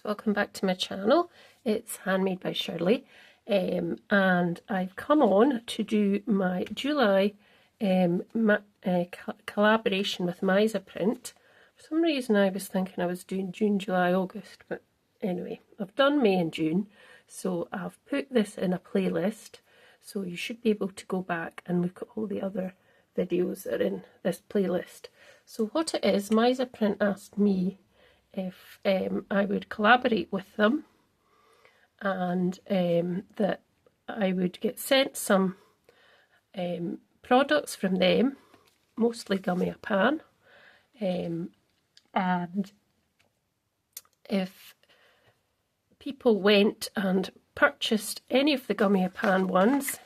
Welcome back to my channel. It's Handmade by Shirley, and I've come on to do my July collaboration with Meissaprint. For some reason I was thinking I was doing June, July, August, but anyway, I've done May and June, so I've put this in a playlist, so you should be able to go back and look at all the other videos that are in this playlist. So what it is, Meissaprint asked me if I would collaborate with them, and that I would get sent some products from them, mostly gummy pan, and if people went and purchased any of the gummy pan ones,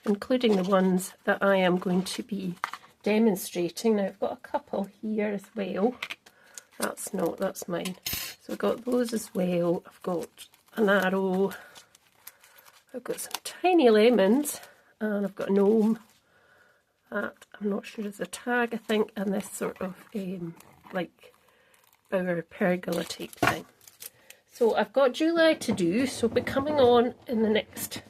including the ones that I am going to be demonstrating. Now I've got a couple here as well. That's mine. So I've got those as well. I've got an arrow. I've got some tiny lemons, and I've got a gnome. That I'm not sure is a tag, I think, and this sort of like bower pergola type thing. So I've got July to do, so I'll be coming on in the next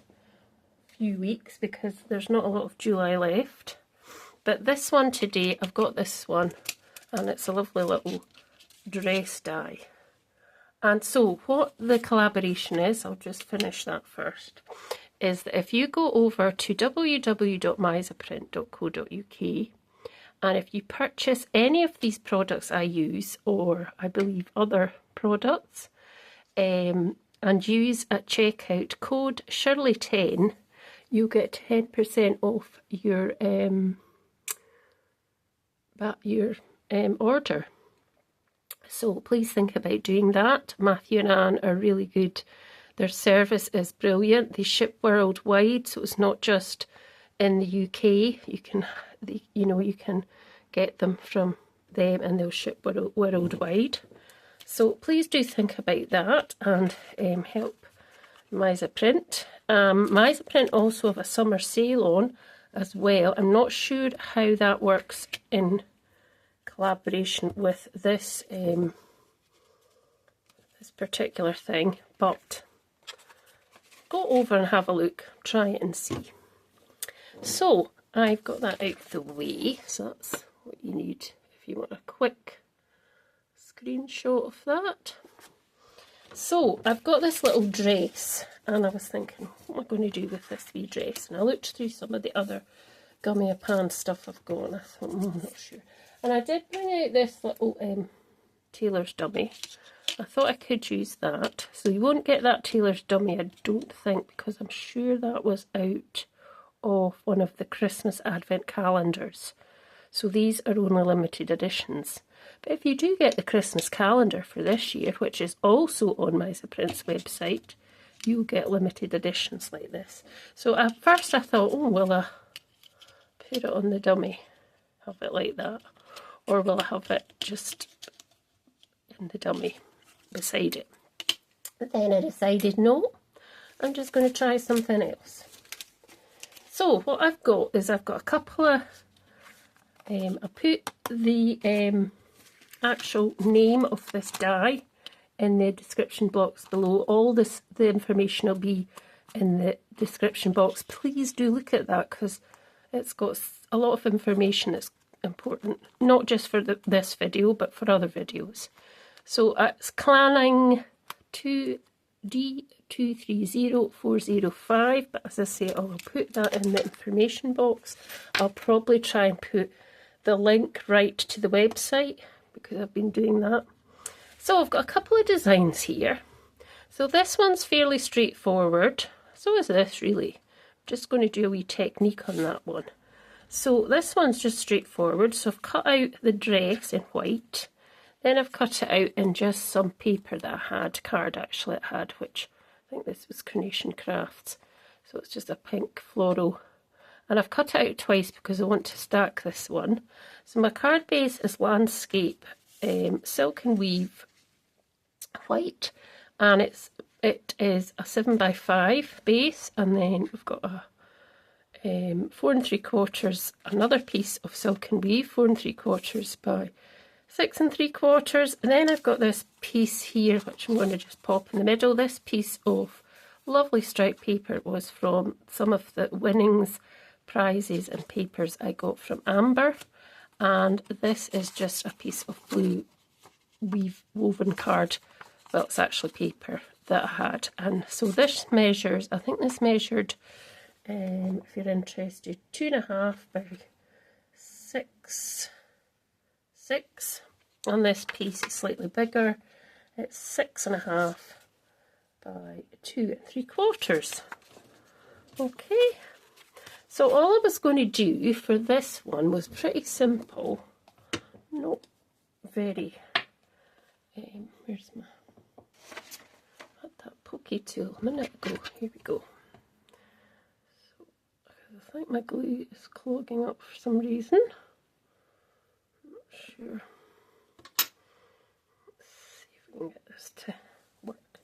few weeks because there's not a lot of July left. But this one today, I've got this one, and it's a lovely little dress die. And so what the collaboration is, I'll just finish that first, is that if you go over to www.meissaprint.co.uk, and if you purchase any of these products I use, or I believe other products, and use at checkout code Shirley10, you'll get 10% off your order. So please think about doing that. Matthew and Anne are really good. Their service is brilliant. They ship worldwide, so it's not just in the UK. You can get them from them, and they'll ship worldwide. So please do think about that and help Meissaprint. Meissaprint also have a summer sale on as well. I'm not sure how that works in collaboration with this this particular thing, but go over and have a look, try it and see. So I've got that out of the way, so that's what you need if you want a quick screenshot of that. So I've got this little dress, and I was thinking, what am I going to do with this wee dress? And I looked through some of the other gummy pan stuff I've got, and I thought, I'm not sure. And I did bring out this little tailor's dummy. I thought I could use that. So you won't get that tailor's dummy, I don't think, because I'm sure that was out of one of the Christmas Advent calendars. So these are only limited editions. But if you do get the Christmas calendar for this year, which is also on Meissaprint's website, you'll get limited editions like this. So at first I thought, oh, will I put it on the dummy, have it like that? Or will I have it just in the dummy beside it? But then I decided, no, I'm just going to try something else. So what I've got is I've got a couple of, I put the actual name of this die in the description box below. All the information will be in the description box. Please do look at that, because it's got a lot of information that's important, not just for this video, but for other videos. So it's Clanning 2D230405, but as I say, I'll put that in the information box. I'll probably try and put the link right to the website, because I've been doing that. So I've got a couple of designs here. So this one's fairly straightforward. So is this, really. I'm just going to do a wee technique on that one. So this one's just straightforward. So I've cut out the dress in white. Then I've cut it out in just some paper that I had, card actually it had, which I think this was Carnation Crafts. So it's just a pink floral. And I've cut it out twice because I want to stack this one. So my card base is landscape, silk and weave white, and it is a 7x5 base, and then we've got a 4 3/4, another piece of silk and weave, 4 3/4 by 6 3/4. And then I've got this piece here, which I'm going to just pop in the middle. This piece of lovely striped paper was from some of the winnings, prizes and papers I got from Amber. And this is just a piece of blue woven card. Well, it's actually paper that I had. And so this measures, I think this measured, if you're interested, 2.5 by 6. And this piece is slightly bigger. It's 6.5 by 2 3/4. Okay. So all I was going to do for this one was pretty simple. Not very. Where's my... I had that pokey tool a minute ago. Here we go. So I think my glue is clogging up for some reason. Not sure. Let's see if we can get this to work.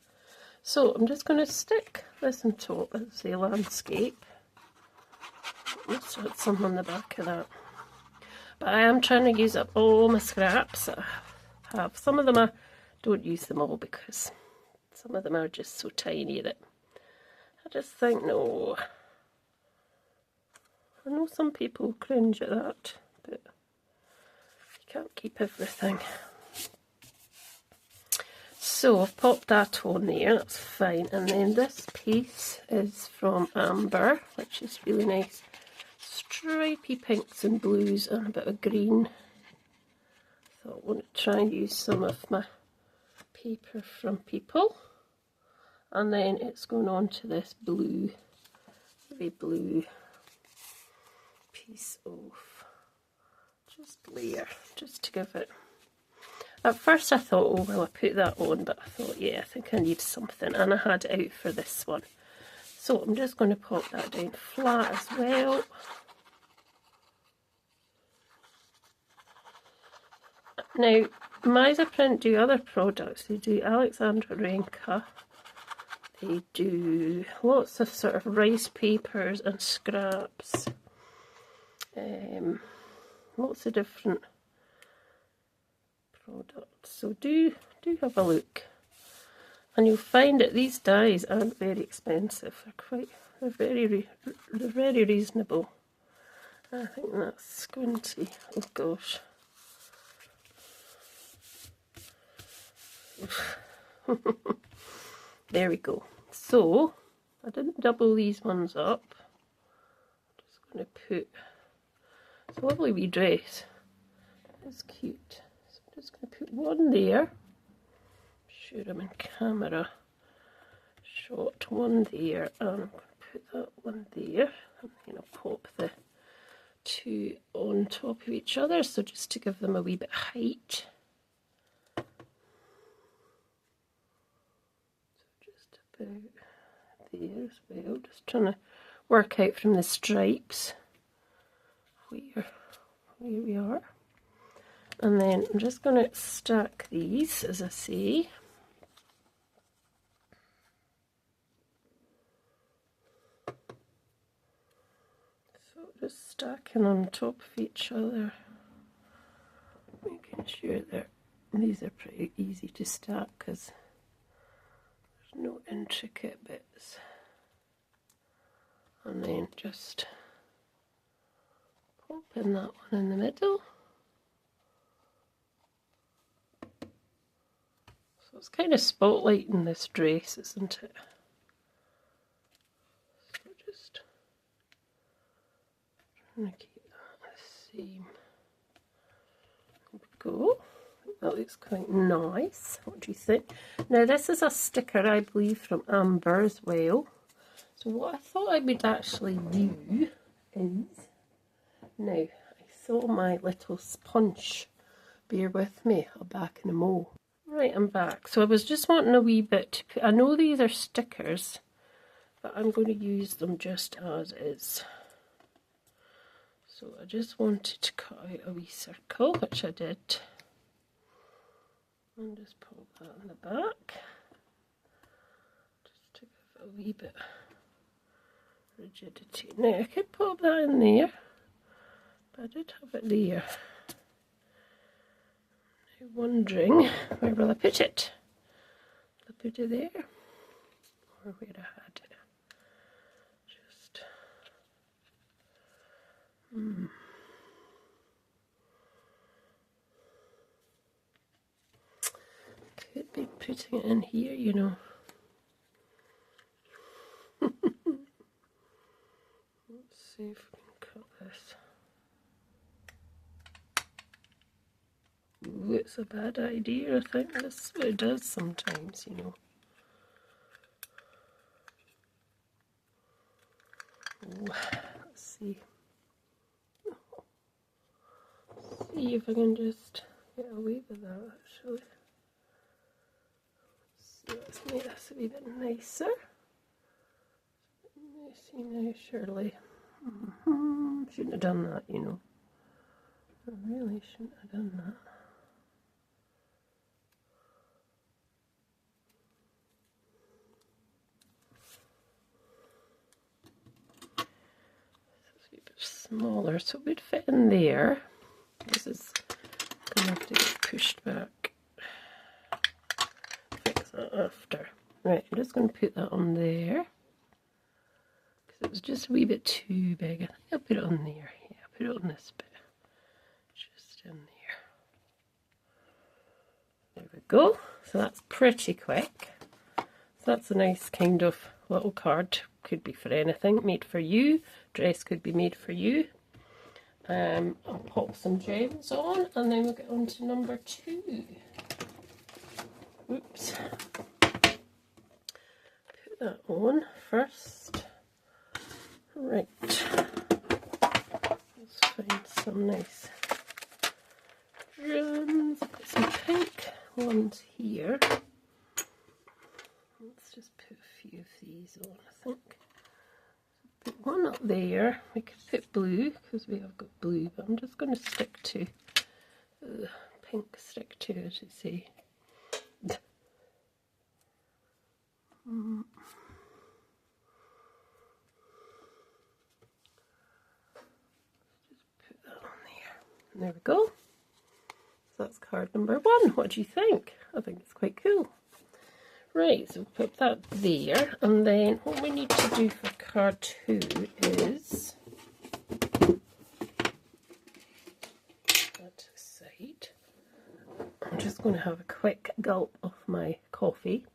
So I'm just going to stick this on top as the landscape. Let's put some on the back of that. But I am trying to use up all my scraps that I have. Some of them I don't use them all because some of them are just so tiny that I just think, no. I know some people cringe at that, but you can't keep everything. So I've popped that on there, that's fine. And then this piece is from Amber, which is really nice. Stripy pinks and blues and a bit of green. So I want to try and use some of my paper from People. And then it's going on to this blue, very blue piece of just layer, just to give it. At first I thought, oh well, I put that on, but I thought, yeah, I think I need something, and I had it out for this one. So I'm just going to pop that down flat as well. Now, Meissaprint do other products. They do Alexandra Renka. They do lots of sort of rice papers and scraps. Lots of different products. So do have a look. And you'll find that these dyes aren't very expensive. They're very reasonable. I think that's squinty. Oh gosh. There we go. So I didn't double these ones up. I'm just going to put, it's a lovely wee dress. It's cute. So I'm just going to put one there. I'm sure I'm in camera shot. One there, and I'm going to put that one there. And then I'll pop the two on top of each other, so just to give them a wee bit of height. There as well, just trying to work out from the stripes where we are. And then I'm just going to stack these, as I say. So just stacking on top of each other, making sure that these are pretty easy to stack because no intricate bits. And then just pop in that one in the middle. So it's kind of spotlighting this dress, isn't it? So just trying to keep that the same. There we go. That looks quite nice. What do you think? Now this is a sticker, I believe, from Amber as well. So what I thought I would actually do is, now I saw my little sponge. Bear with me, I'll back in a mo. Right, I'm back. So I was just wanting a wee bit to put, I know these are stickers, but I'm going to use them just as is. So I just wanted to cut out a wee circle, which I did. And just pop that on the back, just to give it a wee bit of rigidity. Now I could pop that in there, but I did have it there. you're wondering, where will I put it? Will I put it there? Or where I had it? Just... Could be putting it in here, you know. Let's see if we can cut this. Ooh, it's a bad idea. I think that's what it does sometimes, you know. Ooh, let's see. See if I can just get away with that, actually. Let's make this a wee bit nicer. Messy now, Shirley. Shouldn't have done that, you know. I really shouldn't have done that. This is a wee bit smaller, so it would fit in there. This is going to have to get pushed back. Fix that after. Right, I'm just going to put that on there. Because it was just a wee bit too big. I think I'll put it on there. Yeah, I'll put it on this bit. Just in there. There we go. So that's pretty quick. So that's a nice kind of little card. Could be for anything. Made for you. Dress could be made for you. I'll pop some gems on and then we'll get on to number 2. Oops. Put that on first. Right. Let's find some nice gems. I've got some pink ones here. Let's just put a few of these on, I think. Put one up there. We could put blue because we have got blue, but I'm just going to stick to pink. Stick to it, you see. Just put that on there. And there we go. So that's card number 1. What do you think? I think it's quite cool. Right, so put that there, and then what we need to do for card 2 is that to the side. I'm just going to have a quick gulp of my coffee.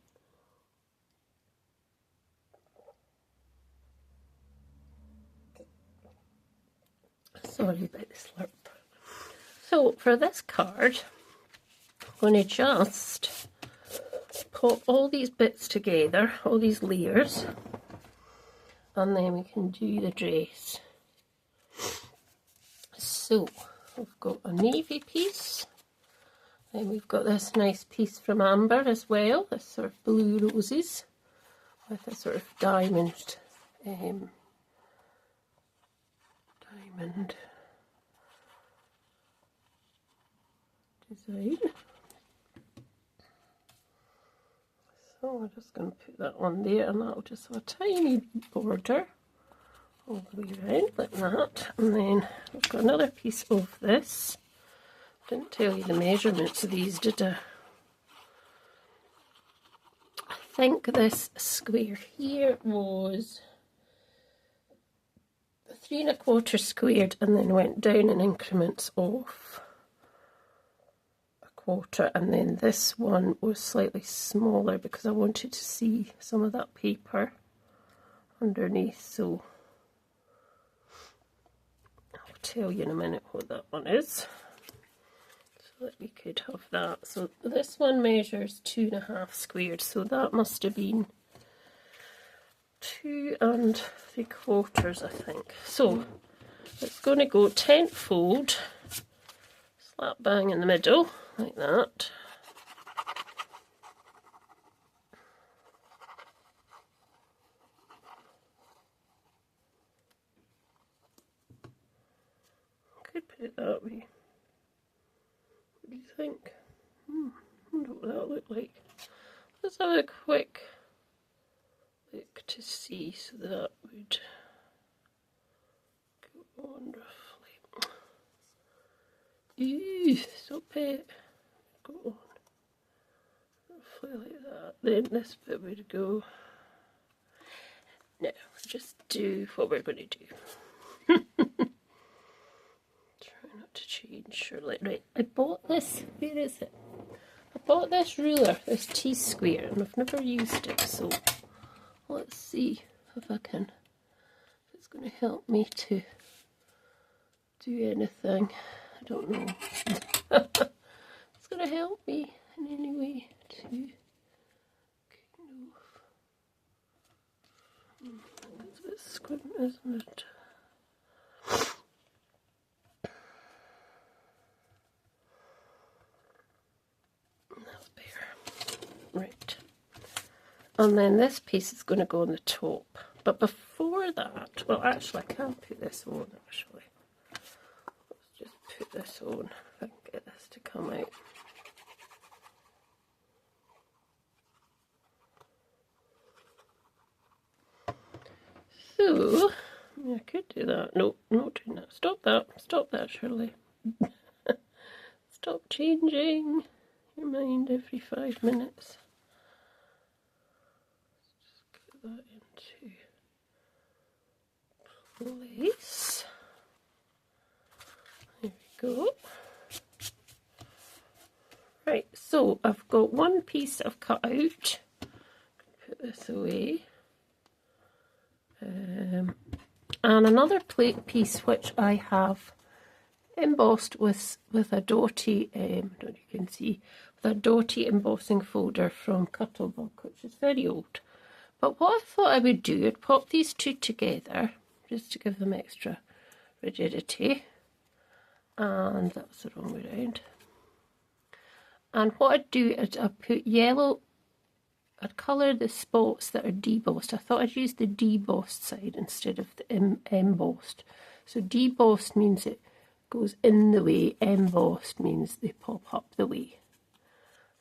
Sorry about the slurp. So for this card, I'm going to just put all these bits together, all these layers, and then we can do the dress. So we've got a navy piece, then we've got this nice piece from Amber as well, this sort of blue roses with a sort of diamond design. So we're just going to put that on there, and that'll just have a tiny border all the way around like that. And then we've got another piece of this. Didn't tell you the measurements of these, did I? I think this square here was 3 1/4 squared and then went down in increments of 1/4, and then this one was slightly smaller because I wanted to see some of that paper underneath, so I'll tell you in a minute what that one is, so that we could have that. So this one measures 2 1/2 squared, so that must have been 2 3/4, I think. So it's going to go 10th fold, slap bang in the middle, like that. Could put it that way. What do you think? I wonder what that looked like. Let's have a quick look to see, so that would go wonderfully. Ooh, stop it. go on roughly like that. Then this bit would go. No, just do what we're going to do. Try not to change, Shirley. Right, I bought this. Where is it? I bought this ruler, this T-square, and I've never used it, so let's see if I can, if it's going to help me to do anything. I don't know. It's going to help me in any way to kind of, it's a bit squint, isn't it? That's better. Right. And then this piece is going to go on the top. But before that, well actually I can put this on actually. Let's just put this on if I can get this to come out. So, I could do that. No, not doing that. Stop that. Stop that, Shirley. Stop changing your mind every 5 minutes. Let's just get that into place. There we go. Right, so I've got one piece I've cut out. Put this away. And another plate piece which I have embossed with a dotty, I don't know if you can see, with a dotty embossing folder from Cuttlebook, which is very old. But what I thought I would do, I'd pop these two together just to give them extra rigidity. And that was the wrong way around. And what I'd do is I'd put yellow, I'd colour the spots that are debossed. I thought I'd use the debossed side instead of the embossed. So debossed means it goes in the way, embossed means they pop up the way.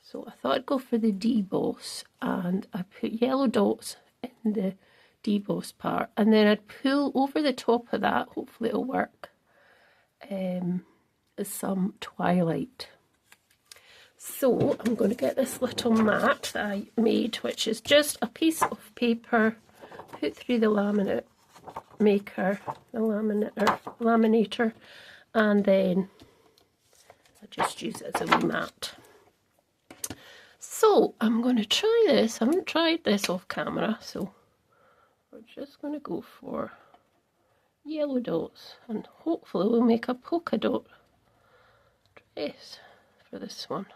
So I thought I'd go for the deboss, and I put yellow dots in the debossed part, and then I'd pull over the top of that, hopefully it'll work, some twilight. So I'm going to get this little mat that I made, which is just a piece of paper put through the laminate maker, the laminator, and then I just use it as a wee mat. So I'm going to try this. I haven't tried this off camera, so we're just going to go for yellow dots, and hopefully we'll make a polka dot dress for this one.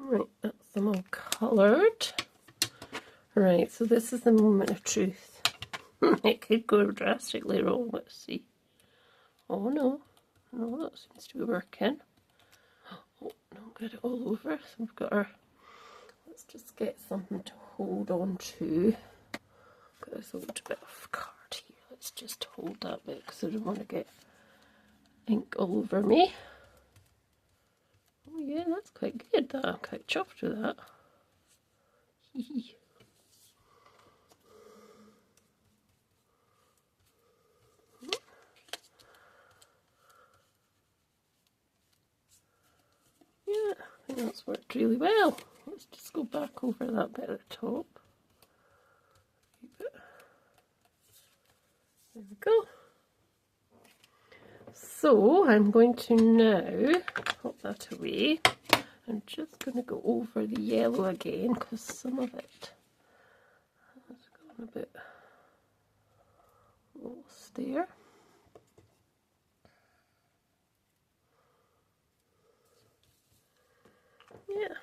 Right, that's them all coloured. Right, so this is the moment of truth. It could go drastically wrong, let's see. Oh no, no, that seems to be working. Oh, no, get it all over. So we've got our, let's just get something to hold on to. Got this little bit of card here. Let's just hold that bit because I don't want to get ink all over me. Oh yeah, that's quite good. That I'm quite chuffed with that. Yeah, I think that's worked really well. Let's just go back over that bit at the top. There we go. So I'm going to now pop that away. I'm just going to go over the yellow again because some of it has gone a bit lost there. Yeah.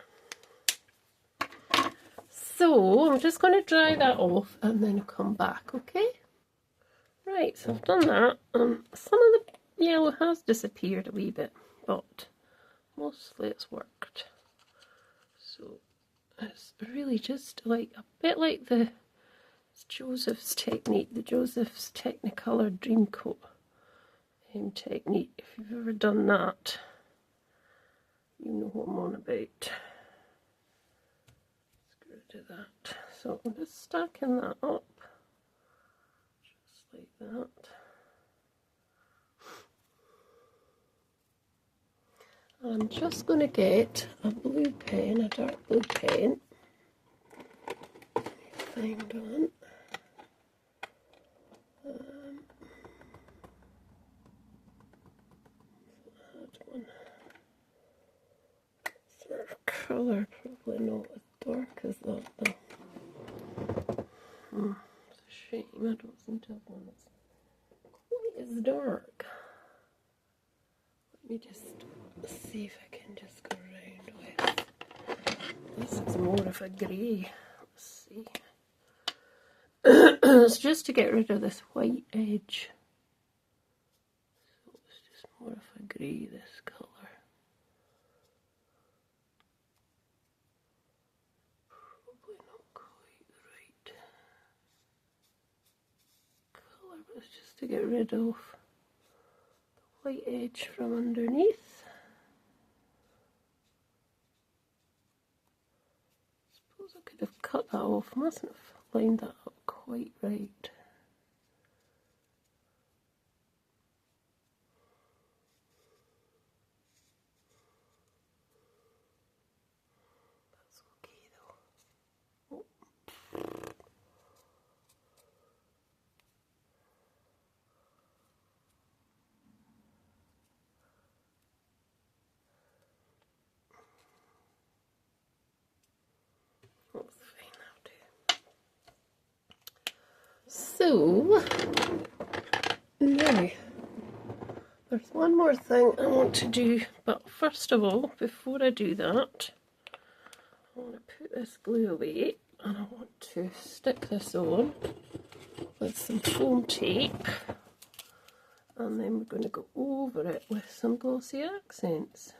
So I'm just going to dry that off and then come back, okay? Right, so I've done that. Some of the yellow has disappeared a wee bit, but mostly it's worked. So it's really just like a bit like the It's Joseph's technique, the Joseph's Technicolour Dreamcoat technique. If you've ever done that, you know what I'm on about. Let's get rid of that. So I'm just stacking that up, just like that. I'm just going to get a blue pen, a dark blue pen. Find one. Colour probably not as dark as that though. It's a shame I don't seem to have one that's quite as dark. Let me just see if I can just go around with this. Is more of a grey. Let's see. It's just to get rid of this white edge. So it's just more of a grey, this colour. It's just to get rid of the white edge from underneath. Suppose I could have cut that off. Mustn't have lined that up quite right. That's okay though. Oh. That's fine, that'll do. So, now, there's one more thing I want to do, but first of all, before I do that, I want to put this glue away, and I want to stick this on with some foam tape, and then we're going to go over it with some glossy accents.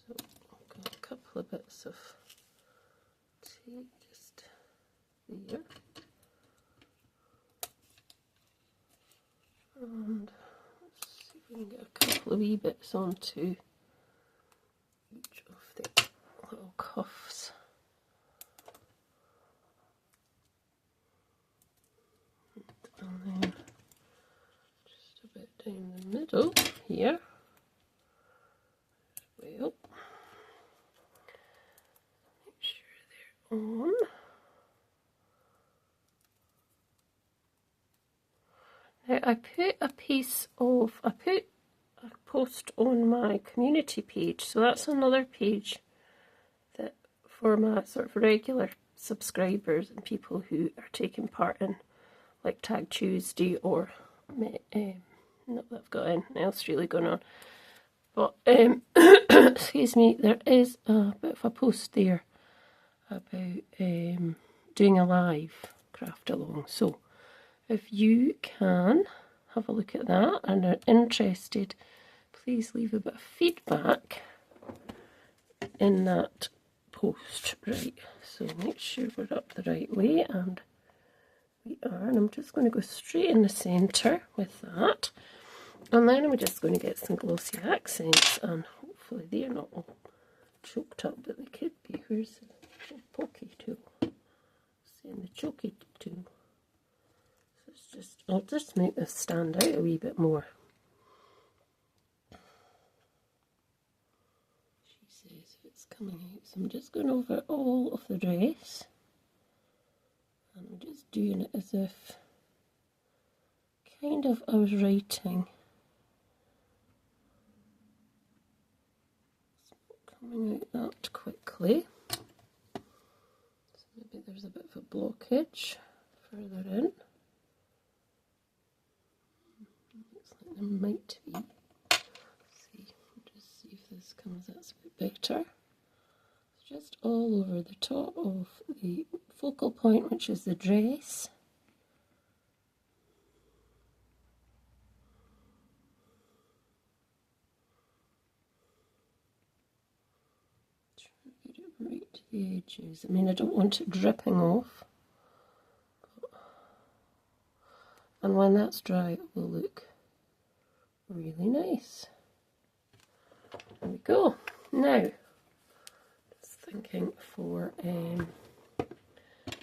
So I've got a couple of bits of tape just there, and let's see if we can get a couple of wee bits onto each of the little cuffs. And then just a bit down the middle here as well. Make sure they're on. Now I put a post on my community page, so that's another page that for my sort of regular subscribers and people who are taking part in like Tag Tuesday or not that I've got anything else really going on, but excuse me, there is a bit of a post there about doing a live craft along. So if you can have a look at that and are interested, please leave a bit of feedback in that post. Right, so make sure we're up the right way, and we are, and I'm just going to go straight in the centre with that, and then I'm just going to get some glossy accents, and hopefully they're not all choked up, but they could be. Where's the pokey tool? Saying the choky tool. So it's just, I'll just make this stand out a wee bit more. She says it's coming out, so I'm just going over all of the dress. And I'm just doing it as if kind of I was writing. It's not coming out that quickly. So maybe there's a bit of a blockage further in. Looks like there might be. Let's see, just see if this comes out a bit better. It's just all over the top of the focal point, which is the dress. Try to get it right the edges. I mean, I don't want it dripping off. And when that's dry, it will look really nice. There we go. Now, just thinking for,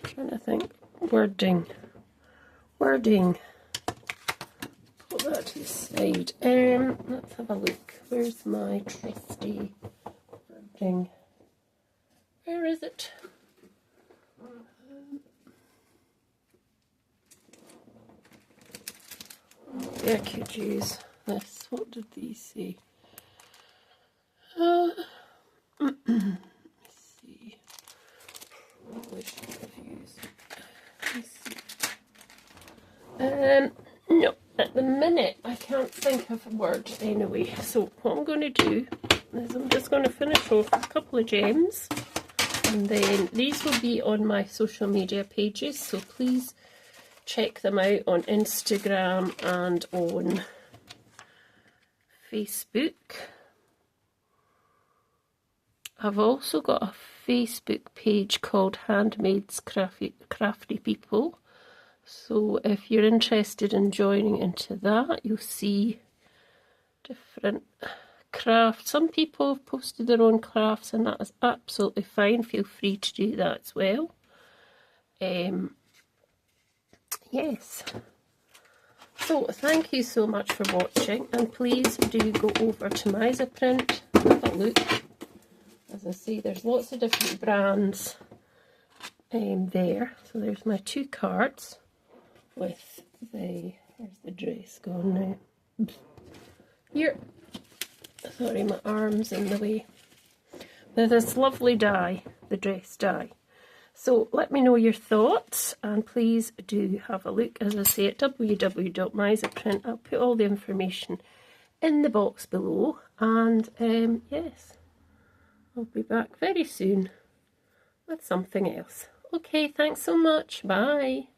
trying to think, wording. Put that to the side. Let's have a look. Where's my trusty wording? Where is it? Maybe I could use this. What did these say? Let's see. Probably should have used. Let's see. No, at the minute I can't think of a word anyway. So what I'm going to do is I'm just going to finish off a couple of gems, and then these will be on my social media pages. So please check them out on Instagram and on Facebook. I've also got a Facebook page called Handmaids Crafty People. So if you're interested in joining into that, you'll see different crafts. Some people have posted their own crafts, and that is absolutely fine. Feel free to do that as well. Yes. So thank you so much for watching, and please do go over to Meissaprint, have a look. As I say, there's lots of different brands there. So there's my 2 cards with the, where's the dress gone now? Here. Sorry, my arm's in the way. There's this lovely die, the dress die. So let me know your thoughts, and please do have a look, as I say, at www.meissaprint. I'll put all the information in the box below, and yes, I'll be back very soon with something else. Okay, thanks so much. Bye.